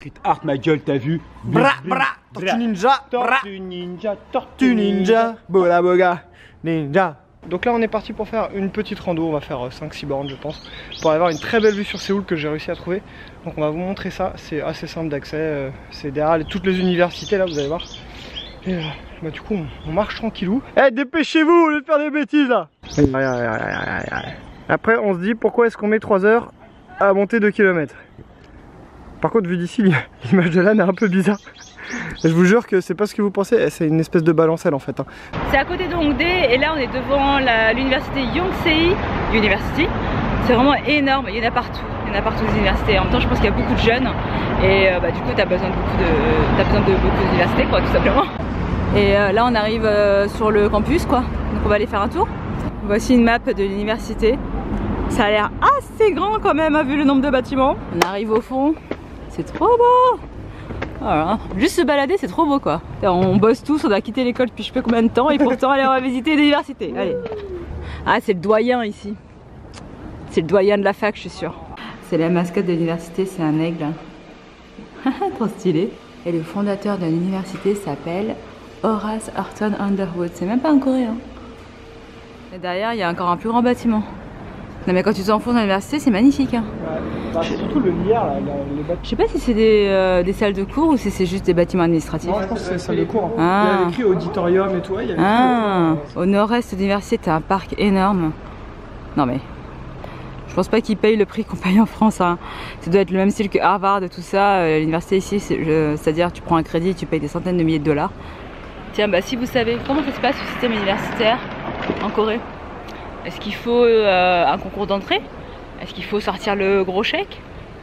Street art, ma gueule, t'as vu? Bra bra, tortue ninja, tortue ninja, tortue ninja, bola boga, ninja. Donc là on est parti pour faire une petite rando, on va faire 5-6 bornes je pense, pour avoir une très belle vue sur Séoul que j'ai réussi à trouver. Donc on va vous montrer ça, c'est assez simple d'accès, c'est derrière toutes les universités là, vous allez voir. Et bah du coup on marche tranquillou. Eh dépêchez-vous au lieu de faire des bêtises là. Après on se dit pourquoi est-ce qu'on met 3 heures à monter 2 km. Par contre, vu d'ici, l'image de l'âne est un peu bizarre. Je vous jure que c'est pas ce que vous pensez, c'est une espèce de balancelle en fait. C'est à côté de Hongdae et là on est devant l'université Yonsei University. C'est vraiment énorme, il y en a partout des universités. En même temps, je pense qu'il y a beaucoup de jeunes et bah, du coup, tu as besoin de beaucoup d'universités, quoi, tout simplement. Et là, on arrive sur le campus, quoi. Donc, on va aller faire un tour. Voici une map de l'université. Ça a l'air assez grand quand même, vu le nombre de bâtiments. On arrive au fond. C'est trop beau! Voilà. Juste se balader, c'est trop beau quoi. On bosse tous, on a quitté l'école depuis je sais pas combien de temps et pourtant allez, on va visiter l'université. Allez. Ah, c'est le doyen ici. C'est le doyen de la fac, je suis sûre. C'est la mascotte de l'université, c'est un aigle. Trop stylé. Et le fondateur de l'université s'appelle Horace Horton Underwood. C'est même pas un coréen. Et derrière, il y a encore un plus grand bâtiment. Non mais quand tu t'enfonces dans l'université, c'est magnifique hein. Ouais, c'est surtout le lierre là, les bâtiments. Je sais pas si c'est des salles de cours ou si c'est juste des bâtiments administratifs. Non, je pense que c'est des salles de cours. Ah. Il y avait écrit auditorium et tout. Ouais, il y avait Au nord-est de l'université, t'as un parc énorme. Non mais, je pense pas qu'ils payent le prix qu'on paye en France. Hein. Ça doit être le même style que Harvard et tout ça. L'université ici, c'est-à-dire tu prends un crédit et tu payes des centaines de milliers de dollars. Tiens, bah si vous savez comment ça se passe le système universitaire en Corée. Est-ce qu'il faut un concours d'entrée? Est-ce qu'il faut sortir le gros chèque?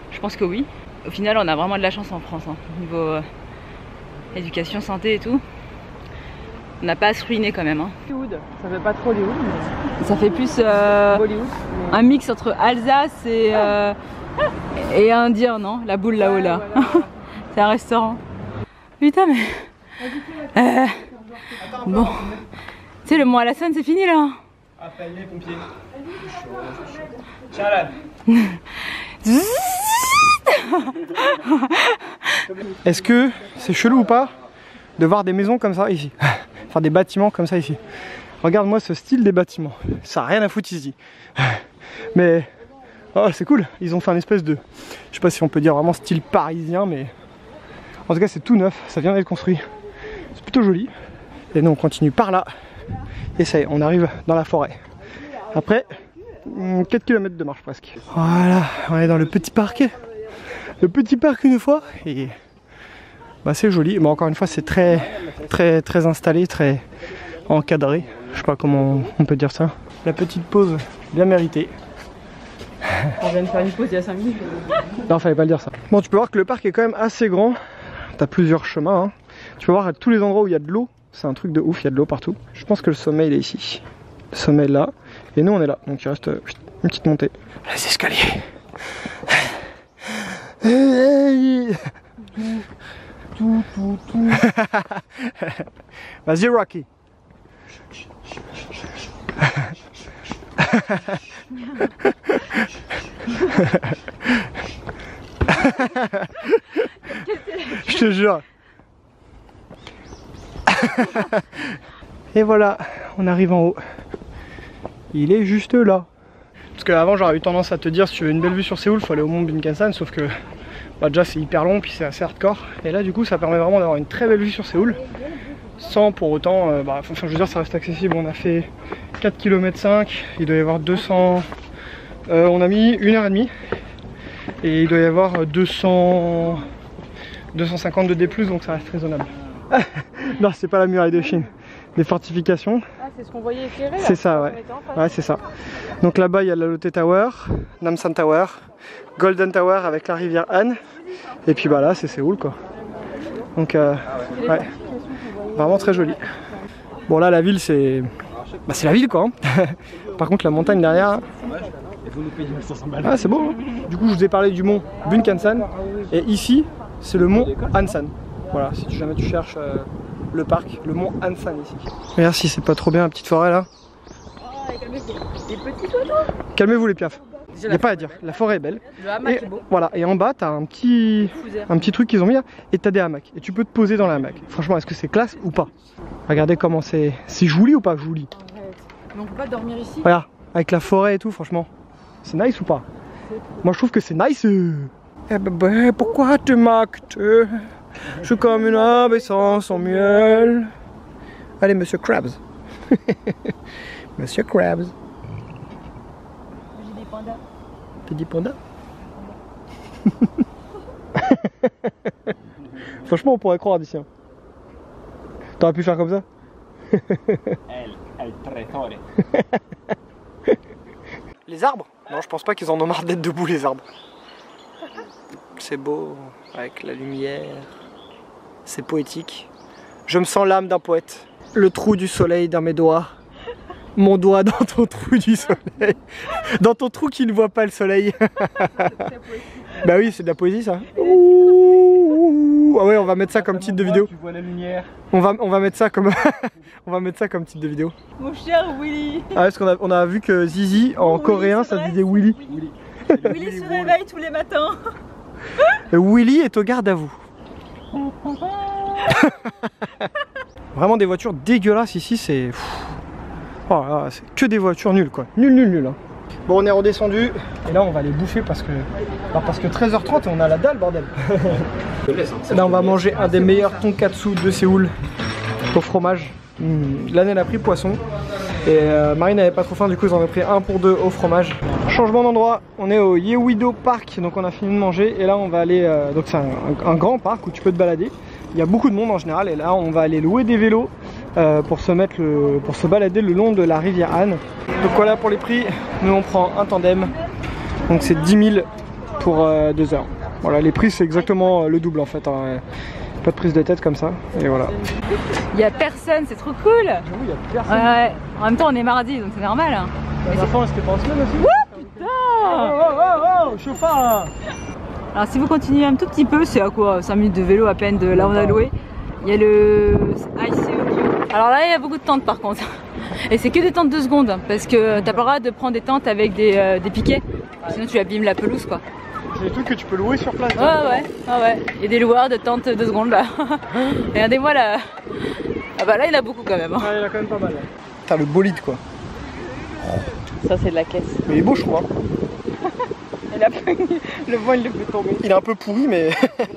Je pense que oui. Au final, on a vraiment de la chance en France, hein, au niveau éducation, santé et tout. On n'a pas à se ruiner quand même. Hein. Hollywood, ça fait pas trop Hollywood. Mais... ça fait plus Bollywood, mais... un mix entre Alsace et Indien, non? La boule là-haut là. Voilà. C'est un restaurant. Putain mais... bon. Tu sais, le mont Alassan, c'est fini là. Appelle les pompiers. Chalan. Est-ce que c'est chelou ou pas de voir des maisons comme ça ici? Enfin des bâtiments comme ça ici. Regarde-moi ce style des bâtiments. Ça n'a rien à foutre ici. Mais oh, c'est cool. Ils ont fait un espèce de... je sais pas si on peut dire vraiment style parisien, mais en tout cas c'est tout neuf. Ça vient d'être construit. C'est plutôt joli. Et nous on continue par là. Et ça y est, on arrive dans la forêt. Après 4 km de marche presque. Voilà, on est dans le petit parc. Le petit parc une fois. Et bah, c'est joli. Bon, encore une fois, c'est très installé, très encadré. Je sais pas comment on peut dire ça. La petite pause bien méritée. On vient de faire une pause il y a 5 minutes. Non, fallait pas le dire ça. Bon, tu peux voir que le parc est quand même assez grand. T'as plusieurs chemins. Hein. Tu peux voir à tous les endroits où il y a de l'eau. C'est un truc de ouf, il y a de l'eau partout. Je pense que le sommet il est ici. Le sommet est là. Et nous on est là. Donc il reste une petite montée. Les escaliers. Vas-y Rocky. Je te jure. Et voilà, on arrive en haut. Il est juste là. Parce qu'avant j'aurais eu tendance à te dire si tu veux une belle vue sur Séoul, il faut aller au mont Bunkansan, sauf que bah, déjà c'est hyper long puis c'est assez hardcore. Et là du coup ça permet vraiment d'avoir une très belle vue sur Séoul. Sans pour autant, enfin je veux dire ça reste accessible. On a fait 4 km 5, il doit y avoir 200... on a mis 1h30. Et il doit y avoir 250 de D+, donc ça reste raisonnable. Non, c'est pas la muraille de Chine, des fortifications. Ah, c'est ce qu'on voyait éclairé là. C'est ça, ouais. Ouais, c'est ça. Donc là-bas, il y a la Lotte Tower, Namsan Tower, Golden Tower avec la rivière Han. Et puis bah là, c'est Séoul quoi. Donc, ouais, vraiment très joli. Bon, là, la ville, c'est. Bah, c'est la ville quoi. Hein. Par contre, la montagne derrière. Ah, c'est beau. Hein. Du coup, je vous ai parlé du mont Bunkansan. Et ici, c'est le mont Ansan. Voilà, si jamais tu cherches le parc, le mont Ansan ici. Regarde si c'est pas trop bien la petite forêt là. Oh, calmez-vous. Les petits oiseaux. Calmez-vous les piafs. Il n'y a pas à dire, la forêt est belle. Le hamac Et est beau. voilà, et en bas t'as un petit truc qu'ils ont mis là, et t'as des hamacs. Et tu peux te poser dans les hamacs. Franchement, est-ce que c'est classe ou pas? Regardez comment c'est joli ou pas joli? Mais on peut pas dormir ici. Regarde, avec la forêt et tout, franchement. C'est nice ou pas? Moi je trouve que c'est nice. Eh bébé, pourquoi tu m'actes? Je suis comme une abeille sans son miel. Allez, monsieur Krabs. Monsieur Krabs. J'ai des pandas. T'as dit panda? Franchement, on pourrait croire d'ici. Hein. T'aurais pu faire comme ça? El traitore. Les arbres? Non, je pense pas qu'ils en ont marre d'être debout, les arbres. C'est beau, avec la lumière. C'est poétique. Je me sens l'âme d'un poète. Le trou du soleil dans mes doigts. Mon doigt dans ton trou du soleil. Dans ton trou qui ne voit pas le soleil. Bah oui, c'est de la poésie ça. Ouh. Ah ouais, on va mettre ça comme titre de vidéo. Tu vois la lumière. On va mettre ça comme on va mettre ça comme titre de vidéo. Mon cher Willy. Ah parce qu'on a vu que Zizi en Willy, coréen ça vrai, disait Willy. Willy se réveille tous les matins. Willy est au garde à vous. Vraiment des voitures dégueulasses ici, c'est... Oh là là, c'est que des voitures nulles quoi. Nul. Hein. Bon, on est redescendu et là on va aller bouffer parce que 13h30 et on a la dalle bordel. Là on va manger un des meilleurs tonkatsu de Séoul au fromage. Là elle a pris poisson et Marine n'avait pas trop faim, du coup ils en ont pris un pour deux au fromage. Changement d'endroit, on est au Yeouido Park, donc on a fini de manger et là on va aller, donc c'est un grand parc où tu peux te balader. Il y a beaucoup de monde en général et là on va aller louer des vélos pour se balader le long de la rivière Han. Donc voilà pour les prix, nous on prend un tandem, donc c'est 10 000 pour 2 heures. Voilà, les prix c'est exactement le double en fait, hein. Pas de prise de tête comme ça, et voilà. Il y a personne, c'est trop cool. J'avoue, il y a personne. Ouais, en même temps on est mardi donc c'est normal. Hein. Les enfants, c'était pas en semaine aussi? Oh putain. Oh, chauffard. Alors si vous continuez un tout petit peu, c'est à quoi 5 minutes de vélo à peine de là où on a loué. Il y a le ICO. Alors là il y a beaucoup de tentes par contre. Et c'est que des tentes 2 secondes parce que t'as pas le droit de prendre des tentes avec des piquets. Sinon tu abîmes la pelouse quoi. C'est des trucs que tu peux louer sur place. Ouais. Il y a des loueurs de tentes 2 secondes là. Regardez-moi là. Ah bah là il y en a beaucoup quand même. Hein. Ah, il y en a quand même pas mal. T'as le bolide quoi. Ça c'est de la caisse. Mais il est beau je trouve. Hein. Le vent il le fait tomber. Il est un peu pourri mais...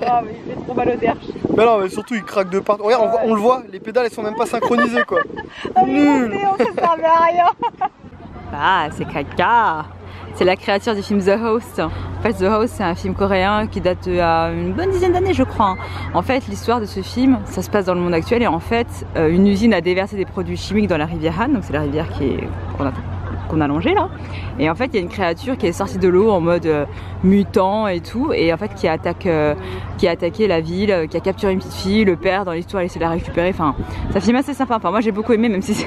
Ah mais il fait trop mal aux derches. Mais non mais surtout il craque de partout. Regarde on le voit, les pédales elles sont même pas synchronisées quoi. Nul. On se servait à rien. Ah c'est caca. C'est la créature du film The Host. En fait The Host c'est un film coréen qui date il y a une bonne dizaine d'années je crois. En fait l'histoire de ce film, ça se passe dans le monde actuel et en fait une usine a déversé des produits chimiques dans la rivière Han, donc c'est la rivière qu'on a longée là. Et en fait il y a une créature qui est sortie de l'eau en mode mutant et tout, et en fait qui a attaqué la ville, qui a capturé une petite fille, le père dans l'histoire a essayé de la récupérer. Enfin c'est un film assez sympa, enfin moi j'ai beaucoup aimé même si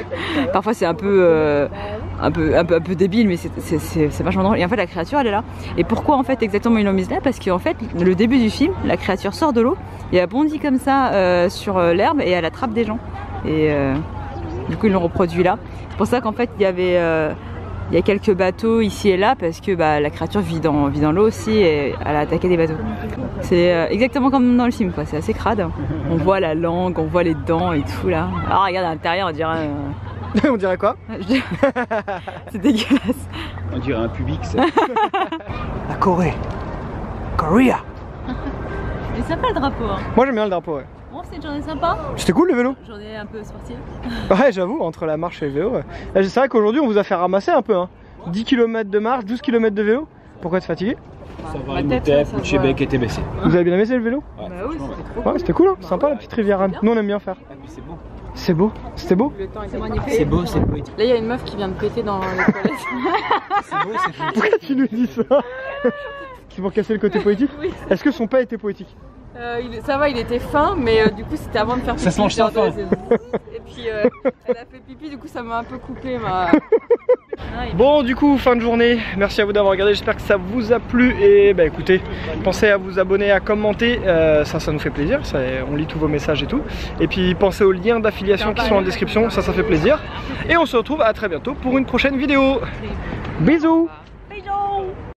parfois c'est un peu débile mais c'est vachement drôle. Et en fait la créature elle est là. Et pourquoi en fait exactement ils l'ont mise là? Parce qu'en fait le début du film la créature sort de l'eau et elle bondit comme ça sur l'herbe et elle attrape des gens. Et du coup ils l'ont reproduit là. C'est pour ça qu'en fait il y a quelques bateaux ici et là parce que la créature vit dans l'eau aussi et elle a attaqué des bateaux. C'est exactement comme dans le film quoi, c'est assez crade. On voit la langue, on voit les dents et tout là. Alors regarde à l'intérieur on dirait... On dirait quoi? C'est dégueulasse. On dirait un Publix. La Corée. Korea. Mais sympa le drapeau hein. Moi j'aime bien le drapeau ouais. Bon c'est une journée sympa. C'était cool le vélo. Journée un peu sportive. Ouais j'avoue, entre la marche et le vélo ouais. C'est vrai qu'aujourd'hui on vous a fait ramasser un peu hein. 10 km de marche, 12 km de vélo. Pourquoi t'es fatigué? Ça va, une tête, Pouchebec et TBC. Vous avez bien aimé le vélo? Ouais, Bah oui c'était trop Ouais c'était cool hein, sympa la petite rivière. Nous on aime bien faire. Ah, puis c'est beau. C'est beau, c'était beau. C'est magnifique. C'est beau, c'est poétique. Là il y a une meuf qui vient de péter dans les toilettes. C'est beau, c'est poétique. Pourquoi tu nous dis ça? Qui vont casser le côté poétique? Oui. Est-ce que son pas était poétique? Ça va, il était fin, mais du coup c'était avant de faire pipi. Ça se mange sans faim. Et puis elle a fait pipi, du coup ça m'a un peu coupé ma... Bon du coup fin de journée, merci à vous d'avoir regardé, j'espère que ça vous a plu et bah écoutez, pensez à vous abonner, à commenter, ça nous fait plaisir, on lit tous vos messages et tout. Et puis pensez aux liens d'affiliation qui sont en description, ça fait plaisir. Et on se retrouve à très bientôt pour une prochaine vidéo. Bisous.